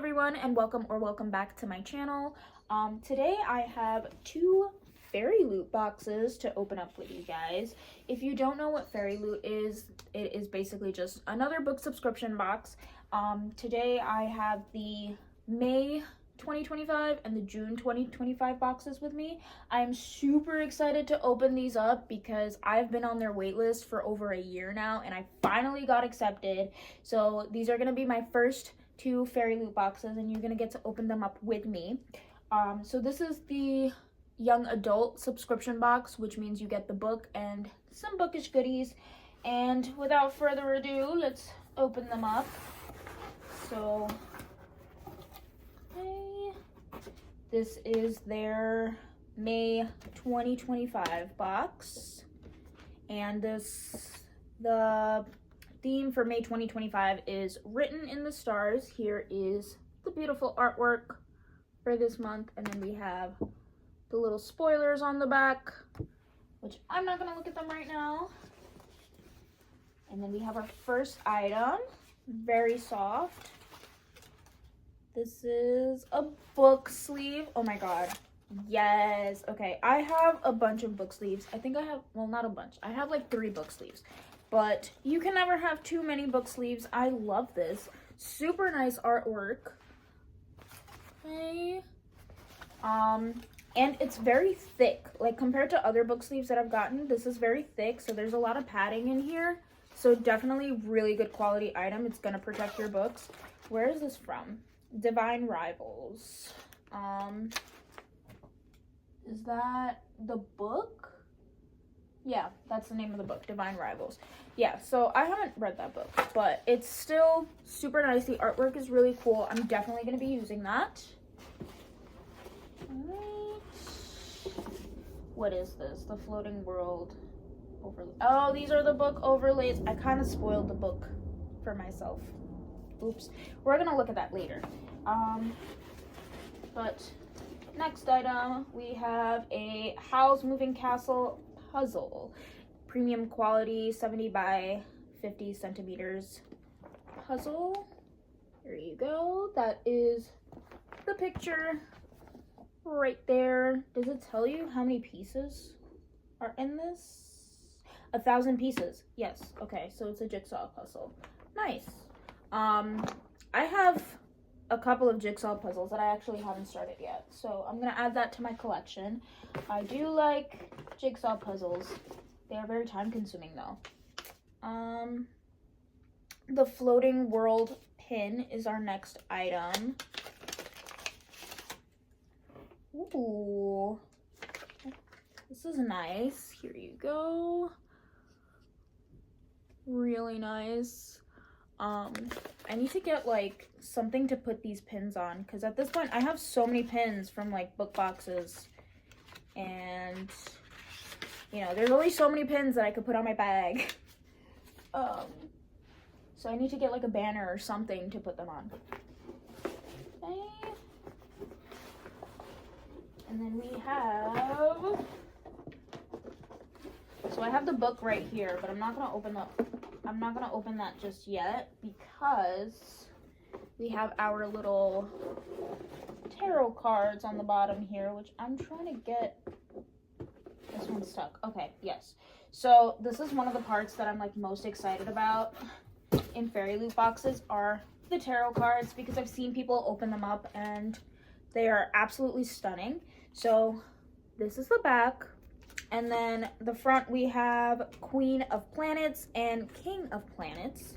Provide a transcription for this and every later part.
everyone, and welcome back to my channel. Today I have two Fairyloot boxes to open up with you guys. If you don't know what Fairyloot is, it is basically just another book subscription box. Today I have the May 2025 and the June 2025 boxes with me. I'm super excited to open these up because I've been on their wait list for over a year now and I finally got accepted. So these are going to be my first two Fairyloot boxes and you're going to get to open them up with me. So this is the young adult subscription box, which means you get the book and some bookish goodies. And without further ado, let's open them up. So this is their May 2025 box, and the theme for May 2025 is Written in the Stars. Here is the beautiful artwork for this month, and then we have the little spoilers on the back, which I'm not going to look at them right now. And then we have our first item, very soft. This is a book sleeve. Oh my god. Yes. Okay, I have a bunch of book sleeves. I think I have, well, not a bunch. I have like 3 book sleeves. But you can never have too many book sleeves. I love this. Super nice artwork. Okay. And it's very thick. Like compared to other book sleeves that I've gotten, this is very thick. So there's a lot of padding in here. So definitely really good quality item. It's gonna protect your books. Where is this from? Divine Rivals. Is that the book? Yeah, that's the name of the book, Divine Rivals. Yeah, so I haven't read that book, but it's still super nice. The artwork is really cool. I'm definitely going to be using that. All right. What is this? The Floating World overlay. Oh, these are the book overlays. I kind of spoiled the book for myself. Oops. We're going to look at that later. But next item, we have a Howl's Moving Castle puzzle. Premium quality, 70 by 50 centimeters puzzle. There you go. That is the picture right there. Does it tell you how many pieces are in this? 1,000 pieces. Yes. Okay, so it's a jigsaw puzzle. Nice. I have a couple of jigsaw puzzles that I actually haven't started yet, so I'm gonna add that to my collection. I do like jigsaw puzzles. They are very time consuming though. The Floating World pin is our next item. Ooh, this is nice. Here you go. Really nice. I need to get like something to put these pins on because at this point I have so many pins from like book boxes, and you know there's only so many pins that I could put on my bag. So I need to get like a banner or something to put them on. Okay. And then we have, so I have the book right here, but I'm not gonna open that just yet because we have our little tarot cards on the bottom here, which I'm trying to get. This one's stuck. Okay, yes. So this is one of the parts that I'm like most excited about in Fairyloot boxes are the tarot cards, because I've seen people open them up and they are absolutely stunning. So this is the back. And then the front we have Queen of Planets and King of Planets.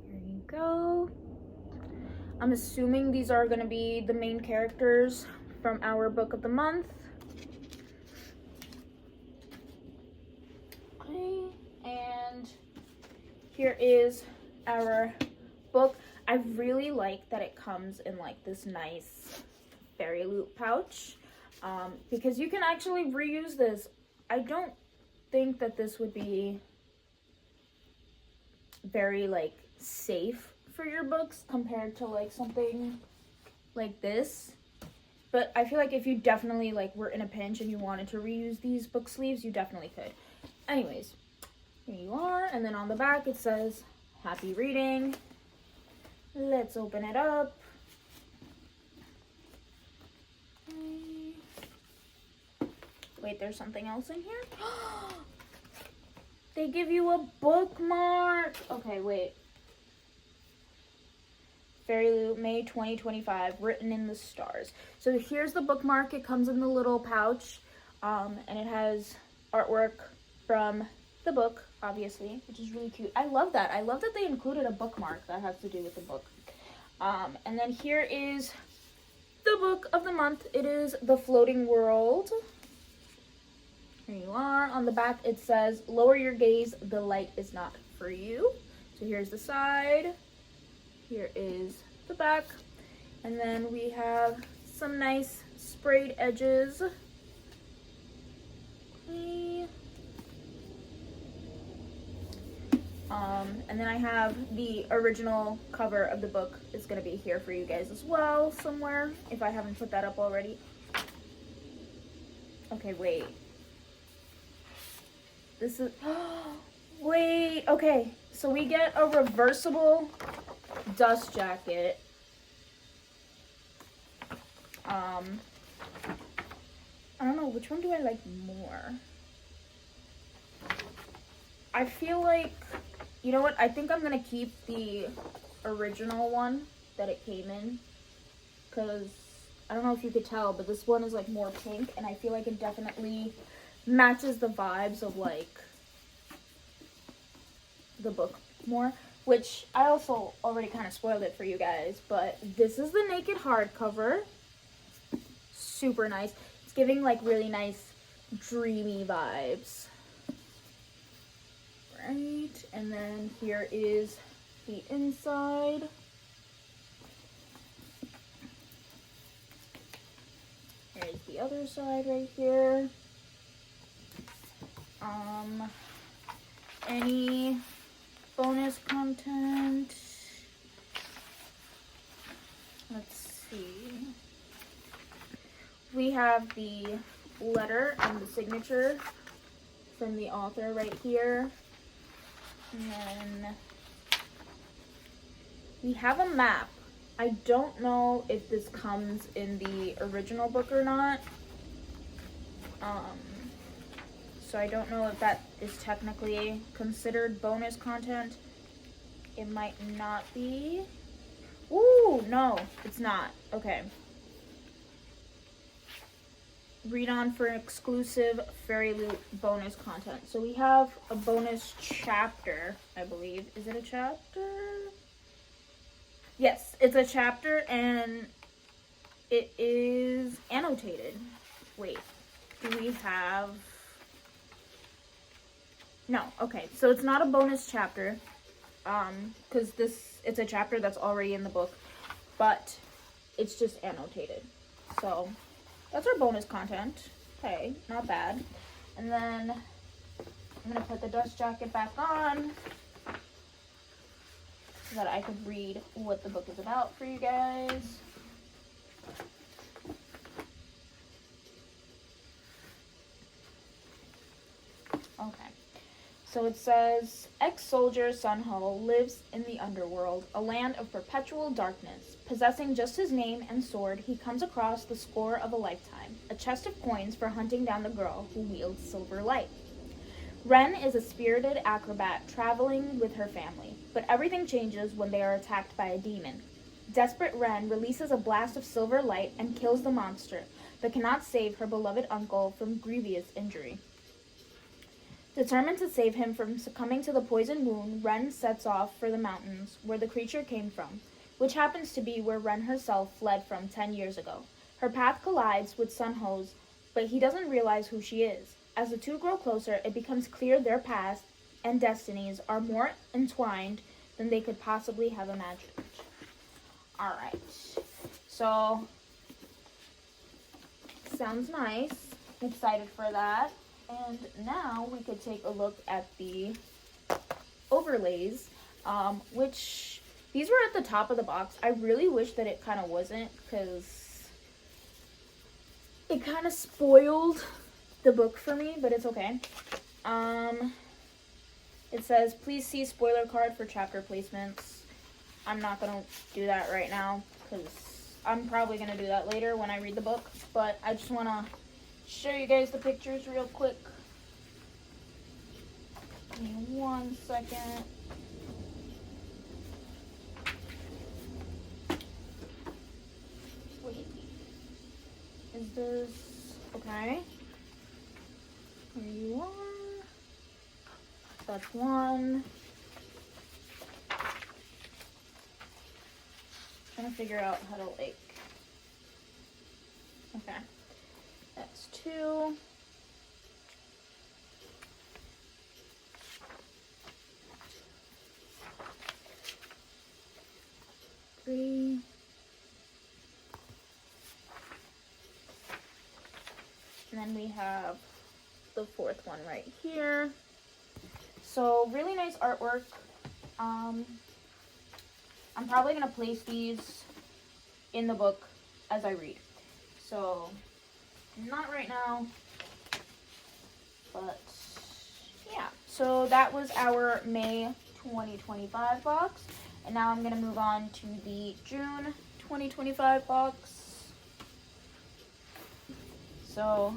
Here you go. I'm assuming these are going to be the main characters from our book of the month. Okay, and here is our book. I really like that it comes in like this nice Fairyloot pouch. Because you can actually reuse this. I don't think that this would be very like safe for your books compared to like something like this, but I feel like if you definitely like were in a pinch and you wanted to reuse these book sleeves, you definitely could. Anyways, here you are, and then on the back it says happy reading. Let's open it up. Wait, there's something else in here? They give you a bookmark. Okay, wait. Fairyloot, May 2025, written in the stars. So here's the bookmark. It comes in the little pouch, and it has artwork from the book, obviously, which is really cute. I love that. I love that they included a bookmark that has to do with the book. And then here is the book of the month. It is The Floating World. Here you are. On the back it says, lower your gaze, the light is not for you. So here's the side. Here is the back. And then we have some nice sprayed edges. Okay. And then I have the original cover of the book. It's going to be here for you guys as well somewhere, if I haven't put that up already. Okay, wait. This is... wait, okay. So we get a reversible dust jacket. I don't know, which one do I like more? I feel like, you know what, I think I'm gonna keep the original one that it came in, because I don't know if you could tell, but this one is like more pink, and I feel like it definitely matches the vibes of like the book more, which I also already kind of spoiled it for you guys, but this is the naked hardcover. Super nice. It's giving like really nice dreamy vibes. Right, and then here is the inside. Here's the other side right here. Any bonus content? Let's see. We have the letter and the signature from the author right here. And then we have a map. I don't know if this comes in the original book or not. So I don't know if that is technically considered bonus content. It might not be. Ooh, no, it's not. Okay. Read on for exclusive Fairyloot bonus content. So we have a bonus chapter, I believe. Is it a chapter? Yes, it's a chapter, and it is annotated. Wait, do we have... No, okay, so it's not a bonus chapter, because it's a chapter that's already in the book, but it's just annotated. So that's our bonus content. Okay, not bad. And then I'm gonna put the dust jacket back on so that I could read what the book is about for you guys. Okay. So it says, ex-soldier Sun Ho lives in the underworld, a land of perpetual darkness. Possessing just his name and sword, he comes across the score of a lifetime, a chest of coins for hunting down the girl who wields silver light. Ren is a spirited acrobat traveling with her family, but everything changes when they are attacked by a demon. Desperate Ren releases a blast of silver light and kills the monster, but cannot save her beloved uncle from grievous injury. Determined to save him from succumbing to the poison wound, Ren sets off for the mountains where the creature came from, which happens to be where Ren herself fled from 10 years ago. Her path collides with Sun Ho's, but he doesn't realize who she is. As the two grow closer, it becomes clear their past and destinies are more entwined than they could possibly have imagined. Alright, so sounds nice. I'm excited for that. And now we could take a look at the overlays, which these were at the top of the box. I really wish that it kind of wasn't, because it kind of spoiled the book for me, but it's okay. It says, please see spoiler card for chapter placements. I'm not gonna do that right now because I'm probably gonna do that later when I read the book. But I just wanna show you guys the pictures real quick. Give me 1 second. Wait. Is this okay? Here you are. That's one. Trying to figure out how to like. Okay. That's 2. 3. And then we have the 4th one right here. So really nice artwork. I'm probably gonna place these in the book as I read. So not right now, but yeah. So that was our May 2025 box. And now I'm gonna move on to the June 2025 box. So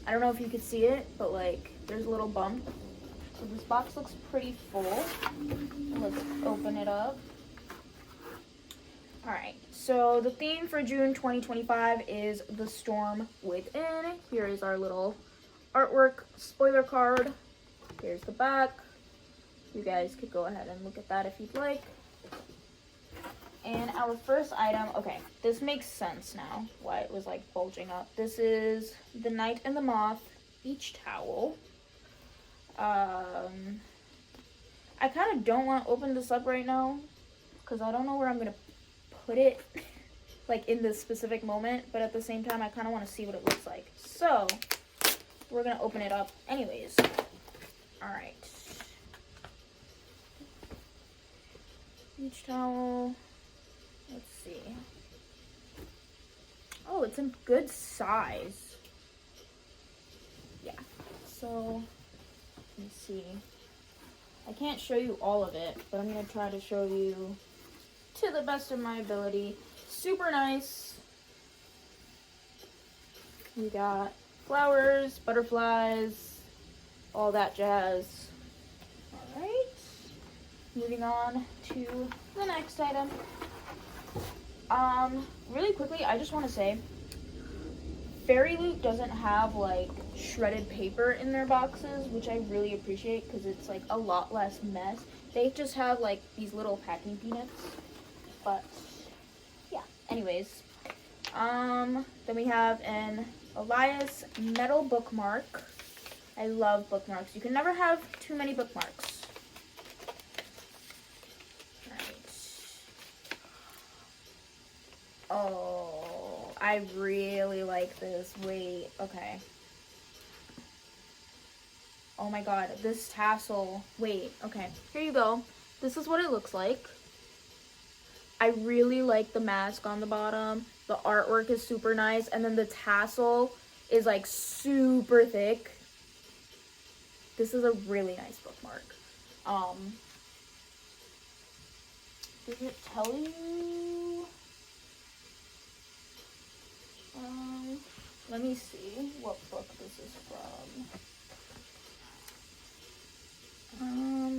I don't know if you could see it, but like there's a little bump. So this box looks pretty full. Let's open it up. Alright, so the theme for June 2025 is The Storm Within. Here is our little artwork spoiler card. Here's the back. You guys could go ahead and look at that if you'd like. And our first item, okay, this makes sense now, why it was like bulging up. This is The Night and the Moth beach towel. I kind of don't want to open this up right now because I don't know where I'm going to put it like in this specific moment, but at the same time I kind of want to see what it looks like. So we're going to open it up anyways. All right. Beach towel. Let's see. Oh, it's in good size. Yeah. So let me see. I can't show you all of it, but I'm going to try to show you to the best of my ability. Super nice. You got flowers, butterflies, all that jazz. All right. Moving on to the next item. Really quickly, I just want to say, Fairyloot doesn't have like shredded paper in their boxes, which I really appreciate because it's like a lot less mess. They just have like these little packing peanuts. But yeah, anyways. Then we have an Elias metal bookmark. I love bookmarks. You can never have too many bookmarks. Oh, I really like this. Wait, okay. Oh my god, this tassel. Wait, okay. Here you go. This is what it looks like. I really like the mask on the bottom. The artwork is super nice. And then the tassel is like super thick. This is a really nice bookmark. Does it tell you? Let me see what book this is from.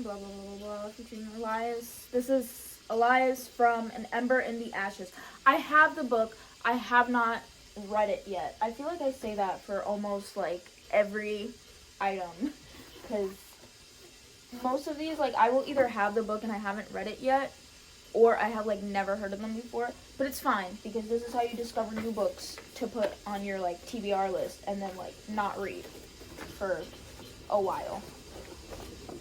Blah, blah, blah, blah, featuring Elias. This is Elias from An Ember in the Ashes. I have the book. I have not read it yet. I feel like I say that for almost like every item. Because most of these, like, I will either have the book and I haven't read it yet, or I have like never heard of them before, but it's fine because this is how you discover new books to put on your like TBR list and then like not read for a while.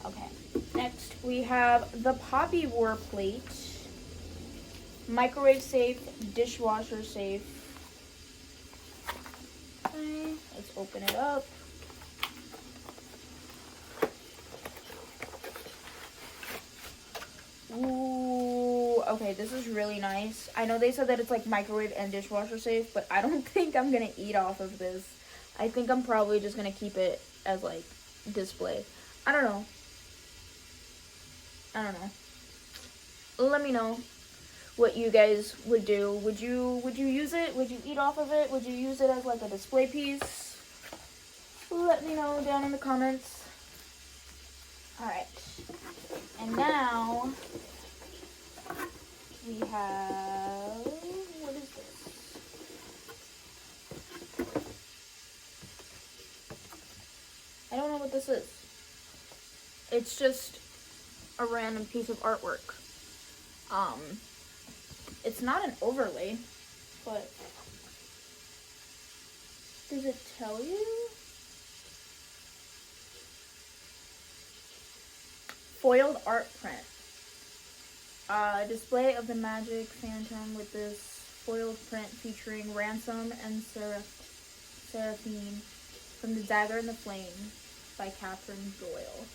Okay, next we have the Poppy War plate, microwave safe, dishwasher safe. Okay, let's open it up. Ooh, okay, this is really nice. I know they said that it's like microwave and dishwasher safe, but I don't think I'm gonna eat off of this. I think I'm probably just gonna keep it as like display. I don't know. let me know what you guys would do. Would you use it? Would you eat off of it? Would you use it as like a display piece? Let me know down in the comments. Alright. And now we have, what is this? I don't know what this is. It's just a random piece of artwork. It's not an overlay, but does it tell you? Foiled art print. Display of the magic phantom with this foiled print featuring Ransom and Seraphine from The Dagger and the Flame by Catherine Doyle.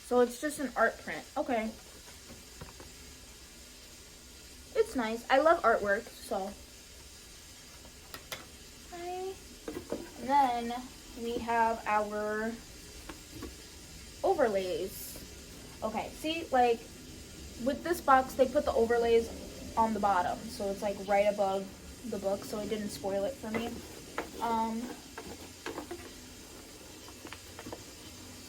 So it's just an art print. Okay. It's nice. I love artwork, so. Okay. And then we have our overlays. Okay, see, like, with this box, they put the overlays on the bottom, so it's like right above the book, so it didn't spoil it for me.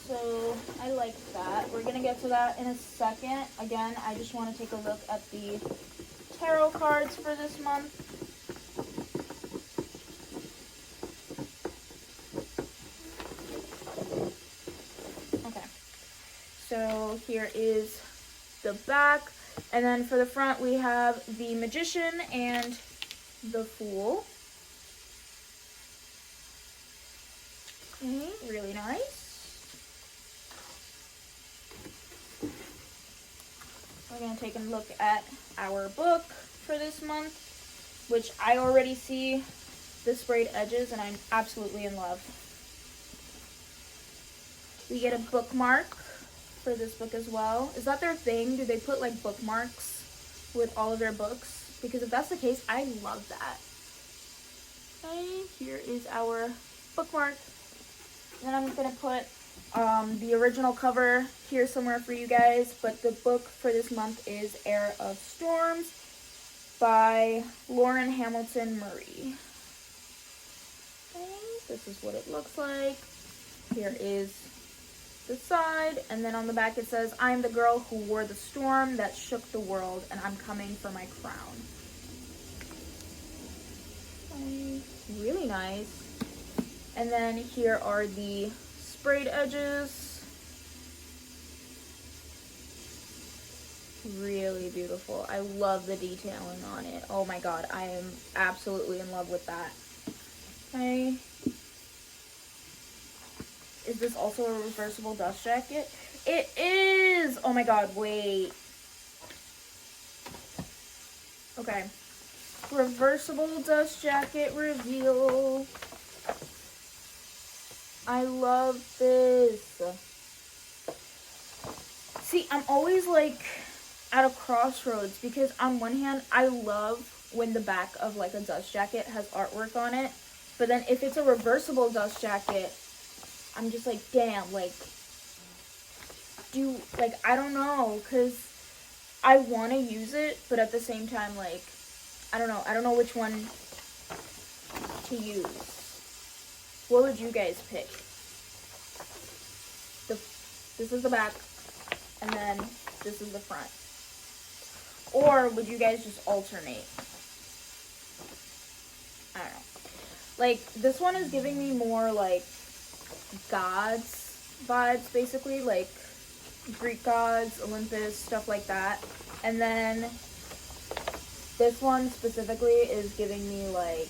So I like that. We're gonna get to that in a second. Again, I just want to take a look at the tarot cards for this month. Okay, so here is the back, and then for the front we have the Magician and the Fool. Okay, really nice. We're going to take a look at our book for this month, which I already see the sprayed edges and I'm absolutely in love. We get a bookmark for this book as well. Is that their thing? Do they put like bookmarks with all of their books? Because if that's the case, I love that. Okay, here is our bookmark. And then I'm going to put the original cover here somewhere for you guys, but the book for this month is Heir of Storms by Lauren Hamilton Murray. Okay, this is what it looks like. Here is the side, and then on the back it says, "I am the girl who wore the storm that shook the world, and I'm coming for my crown." Okay, really nice. And then here are the sprayed edges. Really beautiful. I love the detailing on it. Oh my god, I am absolutely in love with that. Okay. Is this also a reversible dust jacket? It is! Oh my god, wait. Okay. Reversible dust jacket reveal. I love this. See, I'm always like at a crossroads because on one hand, I love when the back of like a dust jacket has artwork on it. But then if it's a reversible dust jacket, I'm just like, damn, like, I don't know, because I want to use it, but at the same time, like, I don't know which one to use. What would you guys pick? This is the back, and then this is the front. Or would you guys just alternate? I don't know. Like, this one is giving me more, like, gods vibes, basically, like Greek gods, Olympus, stuff like that. And then this one specifically is giving me like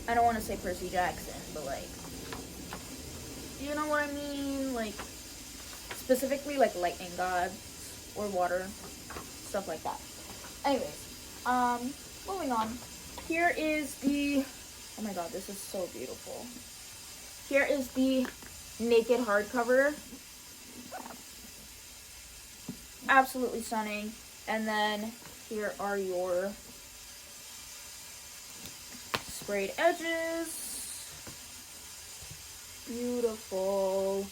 I don't want to say Percy Jackson, but like, you know what I mean? Like, specifically like lightning gods or water, stuff like that. Anyways, moving on. Here is the, oh my god, this is so beautiful. Here is the naked hardcover. Absolutely stunning. And then here are your sprayed edges. Beautiful.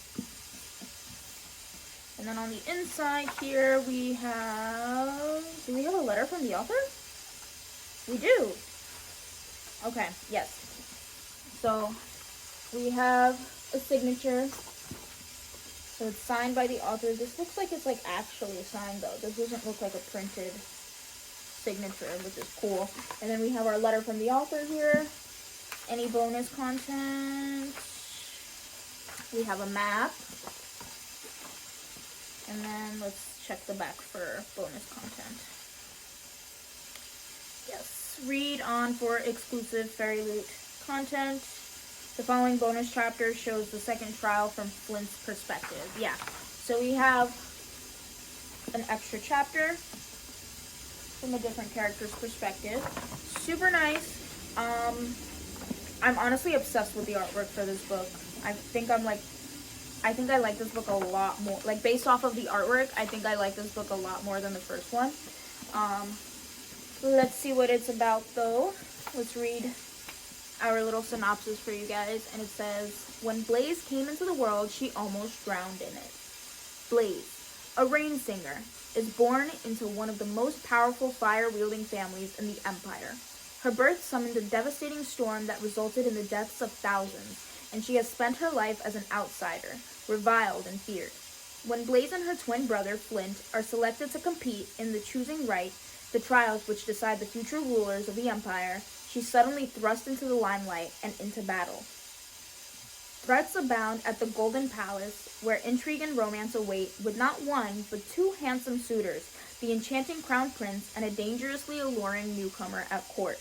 And then on the inside here we have, do we have a letter from the author? We do. Okay, yes. So we have a signature. So it's signed by the author. This looks like it's like actually signed though. This doesn't look like a printed signature, which is cool. And then we have our letter from the author here. Any bonus content. We have a map. And then let's check the back for bonus content. Yes, read on for exclusive Fairyloot content. The following bonus chapter shows the second trial from Flint's perspective. Yeah, so we have an extra chapter from a different character's perspective. Super nice. I'm honestly obsessed with the artwork for this book. I think I like this book a lot more. Like, based off of the artwork, I think I like this book a lot more than the first one. Let's see what it's about, though. Let's read our little synopsis for you guys. And it says, when Blaze came into the world, she almost drowned in it. Blaze, a rain singer, is born into one of the most powerful fire-wielding families in the Empire. Her birth summoned a devastating storm that resulted in the deaths of thousands, and she has spent her life as an outsider, reviled and feared. When Blaze and her twin brother, Flint, are selected to compete in the Choosing Right, the trials which decide the future rulers of the Empire, she's suddenly thrust into the limelight and into battle. Threats abound at the Golden Palace, where intrigue and romance await with not one, but two handsome suitors, the enchanting Crown Prince and a dangerously alluring newcomer at court.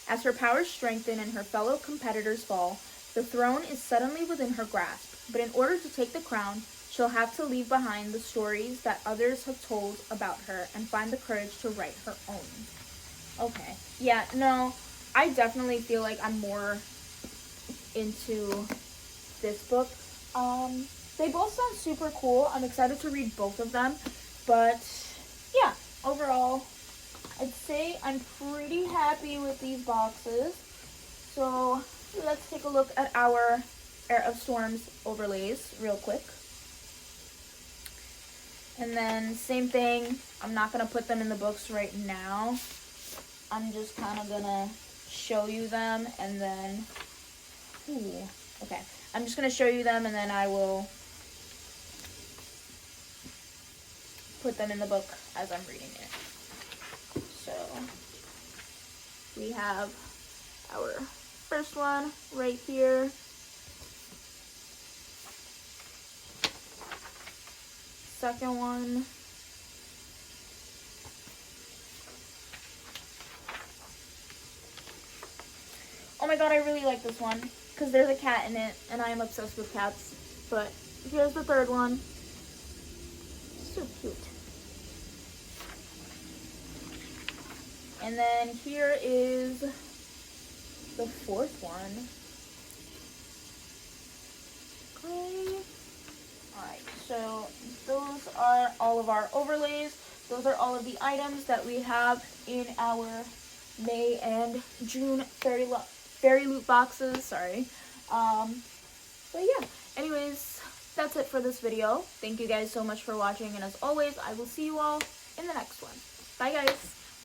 As her powers strengthen and her fellow competitors fall, the throne is suddenly within her grasp, but in order to take the crown, she'll have to leave behind the stories that others have told about her and find the courage to write her own. Okay. Yeah, no, I definitely feel like I'm more into this book. They both sound super cool. I'm excited to read both of them, but yeah, overall, I'd say I'm pretty happy with these boxes. So let's take a look at our Heir of Storms overlays real quick. And then same thing, I'm not going to put them in the books right now. I'm just kind of going to show you them and then, okay. I'm just going to show you them and then I will put them in the book as I'm reading it. So we have our first one right here. Second one. Oh my god, I really like this one because there's a cat in it and I am obsessed with cats. But here's the third one. So cute. And then here is the fourth one. Okay. Alright, so those are all of our overlays. Those are all of the items that we have in our May and June Fairyloot boxes. Sorry. But yeah, anyways, that's it for this video. Thank you guys so much for watching, and as always, I will see you all in the next one. Bye, guys.